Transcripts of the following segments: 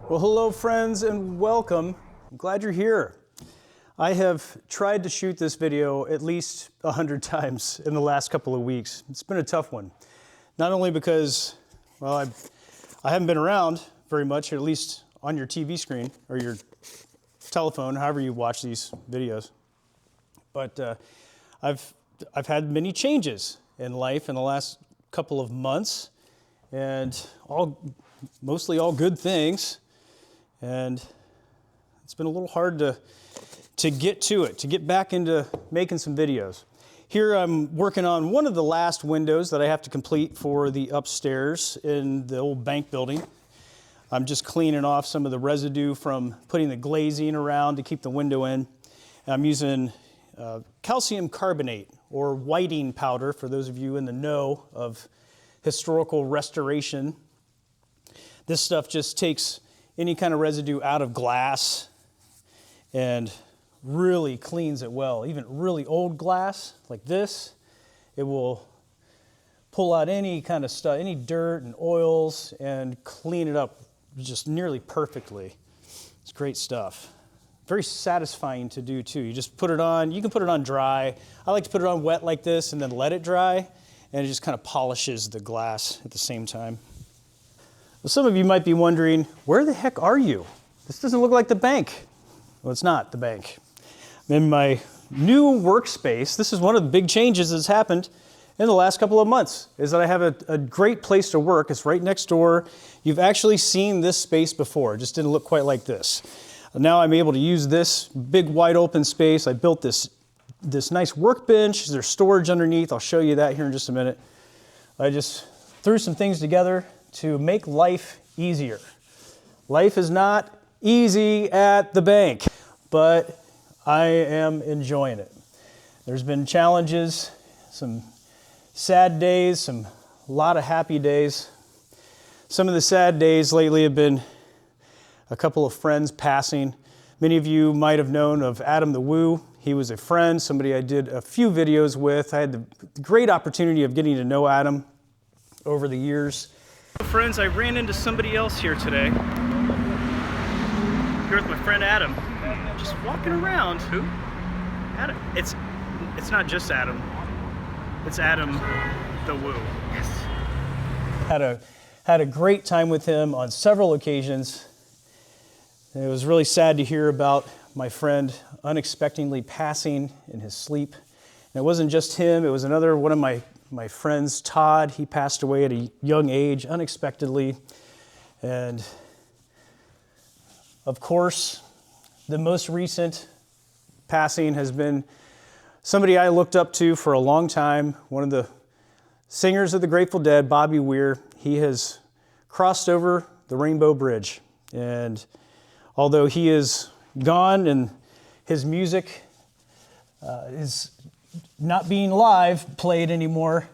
Well, hello friends and welcome. I'm glad you're here. I have tried to shoot this video at least 100 times in the last couple of weeks. It's been a tough one. Not only because, well, I haven't been around very much, at least on your TV screen or your telephone, however you watch these videos. But I've had many changes in life in the last couple of months, and mostly all good things. And it's been a little hard to get to it, to get back into making some videos. Here I'm working on one of the last windows that I have to complete for the upstairs in the old bank building. I'm just cleaning off some of the residue from putting the glazing around to keep the window in. I'm using calcium carbonate or whiting powder for those of you in the know of historical restoration. This stuff just takes any kind of residue out of glass and really cleans it well. Even really old glass like this, it will pull out any kind of stuff, any dirt and oils, and clean it up just nearly perfectly. It's great stuff. Very satisfying to do too. You just put it on, you can put it on dry. I like to put it on wet like this and then let it dry, and it just kind of polishes the glass at the same time. Well, some of you might be wondering, where the heck are you? This doesn't look like the bank. Well, it's not the bank. I'm in my new workspace. This is one of the big changes that's happened in the last couple of months, is that I have a great place to work. It's right next door. You've actually seen this space before. It just didn't look quite like this. Now I'm able to use this big wide open space. I built this nice workbench. There's storage underneath. I'll show you that here in just a minute. I just threw some things together to make life easier. Life is not easy at the bank, but I am enjoying it. There's been challenges, some sad days, a lot of happy days. Some of the sad days lately have been a couple of friends passing. Many of you might have known of Adam the Woo. He was a friend, somebody I did a few videos with. I had the great opportunity of getting to know Adam over the years. Friends, I ran into somebody else here today. Here with my friend Adam. Just walking around. Who? Adam. It's not just Adam. It's Adam the Woo. Yes. Had a great time with him on several occasions. And it was really sad to hear about my friend unexpectedly passing in his sleep. And it wasn't just him, it was another one of my friends, Todd. He passed away at a young age, unexpectedly. And of course, the most recent passing has been somebody I looked up to for a long time, one of the singers of the Grateful Dead, Bobby Weir. He has crossed over the Rainbow Bridge. And although he is gone and his music is not being live played anymore,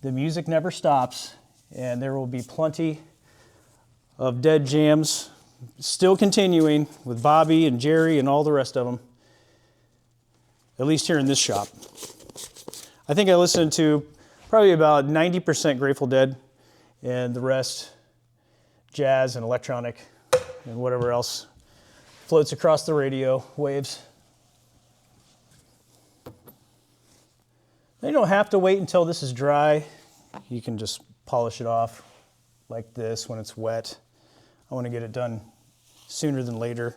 the music never stops, and there will be plenty of Dead jams still continuing with Bobby and Jerry and all the rest of them, at least here in this shop. I think I listened to probably about 90% Grateful Dead and the rest jazz and electronic and whatever else floats across the radio waves. You don't have to wait until this is dry. You can just polish it off like this when it's wet. I want to get it done sooner than later,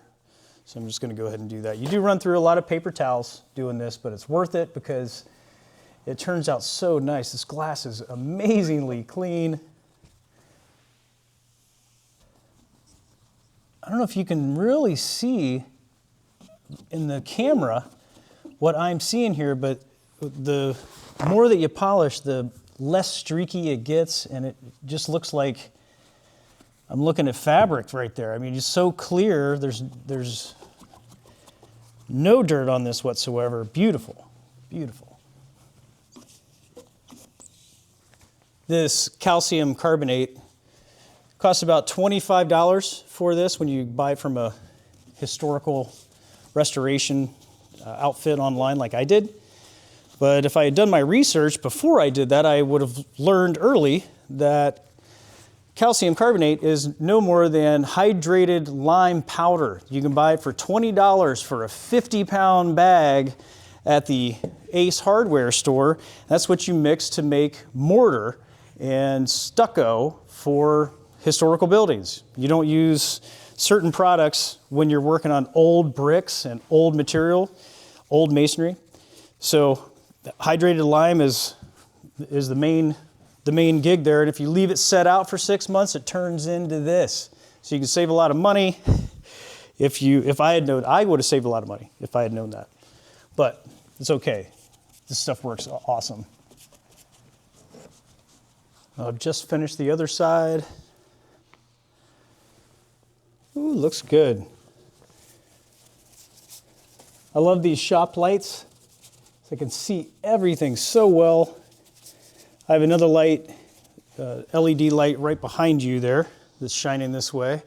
so I'm just going to go ahead and do that. You do run through a lot of paper towels doing this, but it's worth it because it turns out so nice. This glass is amazingly clean. I don't know if you can really see in the camera what I'm seeing here, but the more that you polish, the less streaky it gets, and it just looks like I'm looking at fabric right there. I mean, it's so clear. There's no dirt on this whatsoever. Beautiful, beautiful. This calcium carbonate costs about $25 for this when you buy it from a historical restoration outfit online like I did. But if I had done my research before I did that, I would have learned early that calcium carbonate is no more than hydrated lime powder. You can buy it for $20 for a 50-pound bag at the Ace hardware store. That's what you mix to make mortar and stucco for historical buildings. You don't use certain products when you're working on old bricks and old material, old masonry. So hydrated lime is the main gig there. And if you leave it set out for 6 months, it turns into this. So you can save a lot of money. If I had known, I would have saved a lot of money if I had known that. But it's okay. This stuff works awesome. I've just finished the other side. Ooh, looks good. I love these shop lights. So I can see everything so well. I have another light, LED light right behind you there that's shining this way.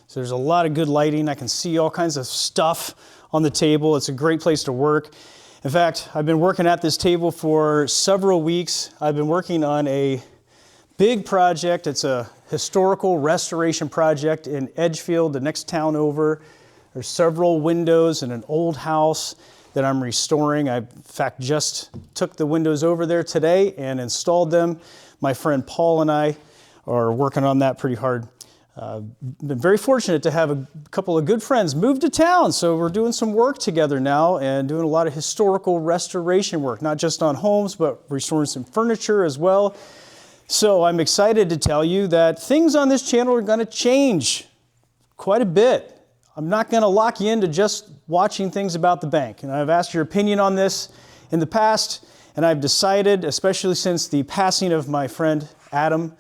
So there's a lot of good lighting. I can see all kinds of stuff on the table. It's a great place to work. In fact, I've been working at this table for several weeks. I've been working on a big project. It's a historical restoration project in Edgefield, the next town over. There's several windows in an old house that I'm restoring. I, in fact, just took the windows over there today and installed them. My friend Paul and I are working on that pretty hard. Been very fortunate to have a couple of good friends move to town, so we're doing some work together now and doing a lot of historical restoration work, not just on homes, but restoring some furniture as well. So I'm excited to tell you that things on this channel are going to change quite a bit. I'm not going to lock you into just watching things about the bank. And I've asked your opinion on this in the past, and I've decided, especially since the passing of my friend Adam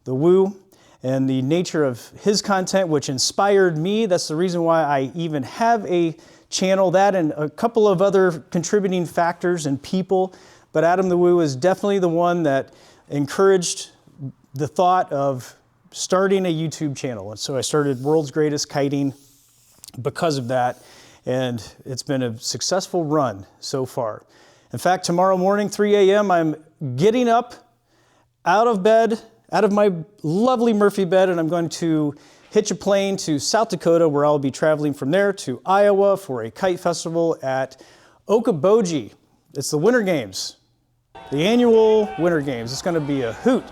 the Woo, and the nature of his content, which inspired me. That's the reason why I even have a channel, that and a couple of other contributing factors and people. But Adam the Woo is definitely the one that encouraged the thought of starting a YouTube channel. And so I started World's Greatest Kiting because of that. And it's been a successful run so far. In fact, tomorrow morning, 3 a.m., I'm getting up out of bed, out of my lovely Murphy bed, and I'm going to hitch a plane to South Dakota, where I'll be traveling from there to Iowa for a kite festival at Okoboji. It's the Winter Games, the annual Winter Games. It's going to be a hoot.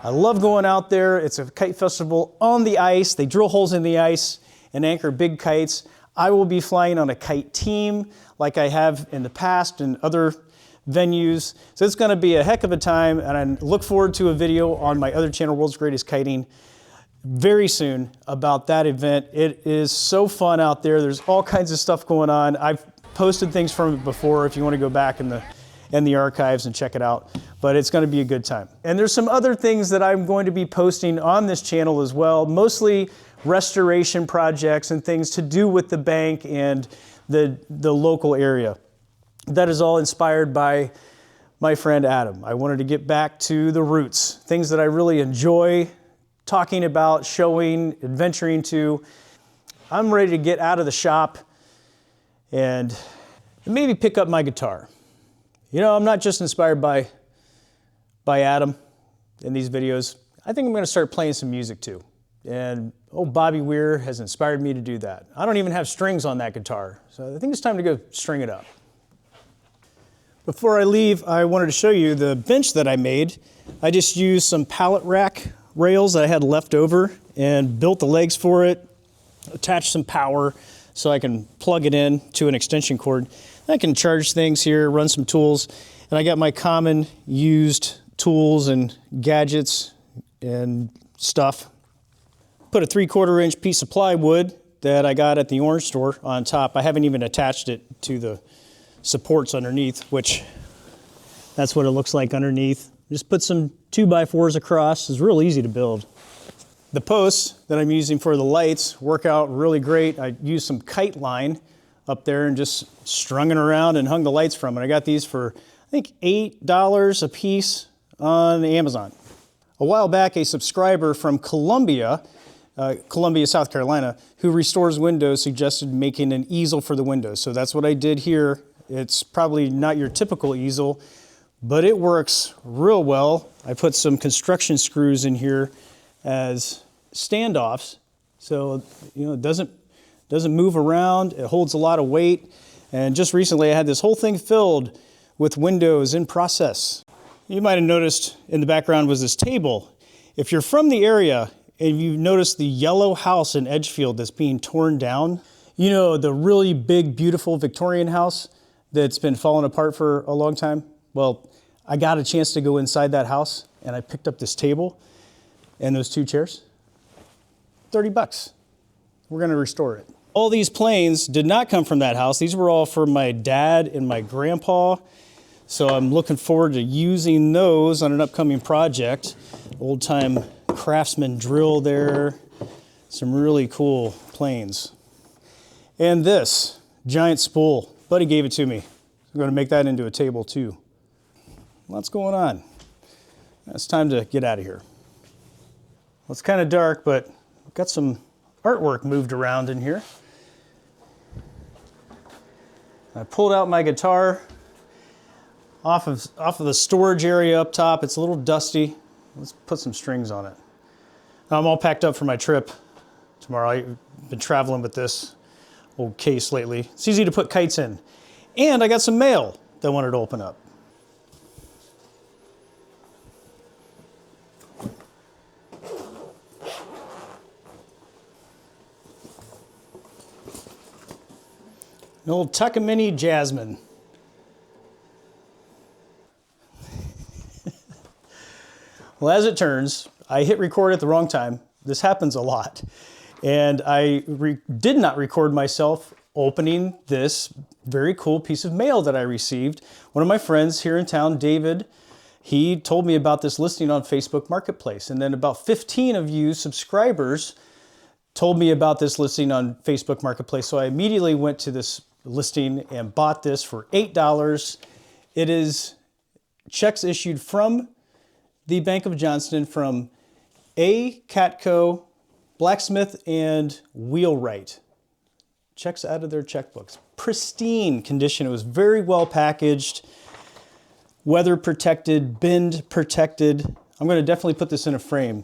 I love going out there. It's a kite festival on the ice. They drill holes in the ice and anchor big kites. I will be flying on a kite team like I have in the past and other venues. So it's going to be a heck of a time, and I look forward to a video on my other channel, World's Greatest Kiting, very soon about that event. It is so fun out there. There's all kinds of stuff going on. I've posted things from it before if you want to go back in the archives and check it out, but it's going to be a good time. And there's some other things that I'm going to be posting on this channel as well, mostly restoration projects and things to do with the bank and the local area. That is all inspired by my friend Adam. I wanted to get back to the roots, things that I really enjoy talking about, showing, adventuring to. I'm ready to get out of the shop and maybe pick up my guitar. You know, I'm not just inspired by Adam in these videos. I think I'm going to start playing some music too. And Bobby Weir has inspired me to do that. I don't even have strings on that guitar, so I think it's time to go string it up. Before I leave, I wanted to show you the bench that I made. I just used some pallet rack rails that I had left over and built the legs for it, attached some power so I can plug it in to an extension cord. I can charge things here, run some tools, and I got my common used tools and gadgets and stuff. Put a 3/4 inch piece of plywood that I got at the orange store on top. I haven't even attached it to the supports underneath, which that's what it looks like underneath. Just put some 2x4s across. It's real easy to build. The posts that I'm using for the lights work out really great. I used some kite line up there and just strung it around and hung the lights from it. I got these for, I think, $8 a piece on Amazon. A while back, a subscriber from Columbia, South Carolina, who restores windows, suggested making an easel for the windows. So that's what I did here. It's probably not your typical easel, but it works real well. I put some construction screws in here as standoffs. So, you know, it doesn't move around. It holds a lot of weight. And just recently I had this whole thing filled with windows in process. You might have noticed in the background was this table. If you're from the area and you've noticed the yellow house in Edgefield that's being torn down, you know, the really big, beautiful Victorian house that's been falling apart for a long time? Well, I got a chance to go inside that house and I picked up this table and those 2 chairs. $30. We're gonna restore it. All these planes did not come from that house. These were all for my dad and my grandpa. So I'm looking forward to using those on an upcoming project. Old time Craftsman drill there. Some really cool planes. And this giant spool, buddy gave it to me. I'm gonna make that into a table too. Lots going on. It's time to get out of here. Well, it's kind of dark, but I've got some artwork moved around in here. I pulled out my guitar off of the storage area up top. It's a little dusty. Let's put some strings on it. I'm all packed up for my trip tomorrow. I've been traveling with this old case lately. It's easy to put kites in. And I got some mail that I wanted to open up. An old Tuckamini Jasmine. Well, as it turns, I hit record at the wrong time. This happens a lot. And I did not record myself opening this very cool piece of mail that I received. One of my friends here in town, David, he told me about this listing on Facebook Marketplace. And then about 15 of you subscribers told me about this listing on Facebook Marketplace. So I immediately went to this listing and bought this for $8. It is checks issued from the Bank of Johnston from A. Catco, Blacksmith, and Wheelwright. Checks out of their checkbooks. Pristine condition. It was very well packaged, weather protected, bend protected. I'm going to definitely put this in a frame.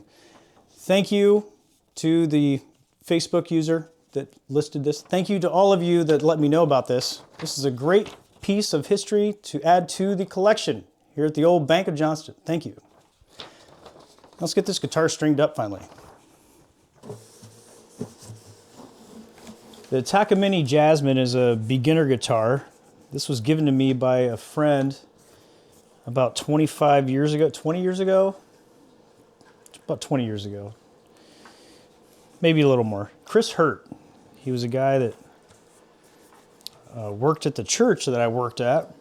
Thank you to the Facebook user that listed this. Thank you to all of you that let me know about this. This is a great piece of history to add to the collection here at the old Bank of Johnston. Thank you. Let's get this guitar stringed up finally. The Takamine Jasmine is a beginner guitar. This was given to me by a friend about 25 years ago, 20 years ago? About 20 years ago. Maybe a little more. Chris Hurt. He was a guy that worked at the church that I worked at.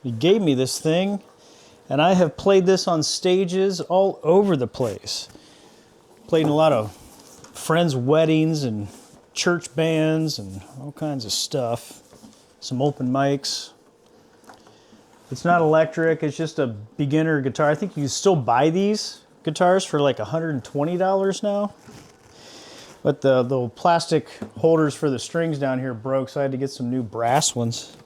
He gave me this thing, and I have played this on stages all over the place. Played in a lot of friends' weddings and church bands and all kinds of stuff. Some open mics. It's not electric, it's just a beginner guitar. I think you can still buy these guitars for like $120 now. But the plastic holders for the strings down here broke, so I had to get some new brass ones.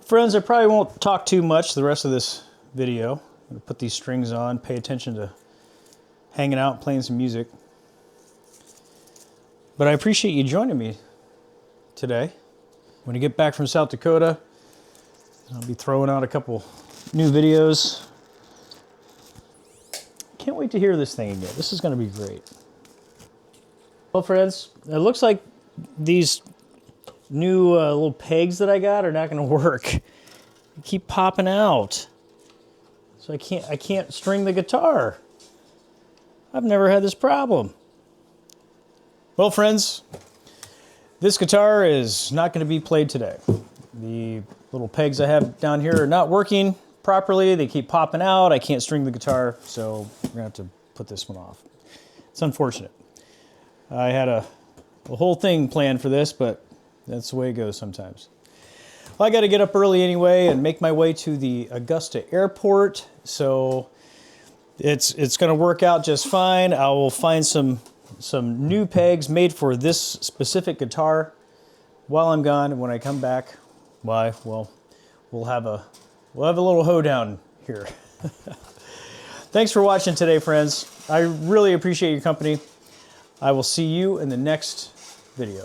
Friends, I probably won't talk too much the rest of this video. I'm going to put these strings on, pay attention to hanging out, playing some music. But I appreciate you joining me today. When I get back from South Dakota, I'll be throwing out a couple new videos. Can't wait to hear this thing again. This is going to be great. Well, friends, it looks like these new little pegs that I got are not going to work. They keep popping out. So I can't string the guitar. I've never had this problem. Well, friends, this guitar is not going to be played today. The little pegs I have down here are not working properly. They keep popping out. I can't string the guitar, so we're gonna have to put this one off. It's unfortunate. I had a whole thing planned for this, but that's the way it goes sometimes. Well, I got to get up early anyway and make my way to the Augusta airport, so it's gonna work out just fine. I will find some new pegs made for this specific guitar while I'm gone, and when I come back, why, well, we'll have a little hoedown here. Thanks for watching today, friends. I really appreciate your company. I will see you in the next video.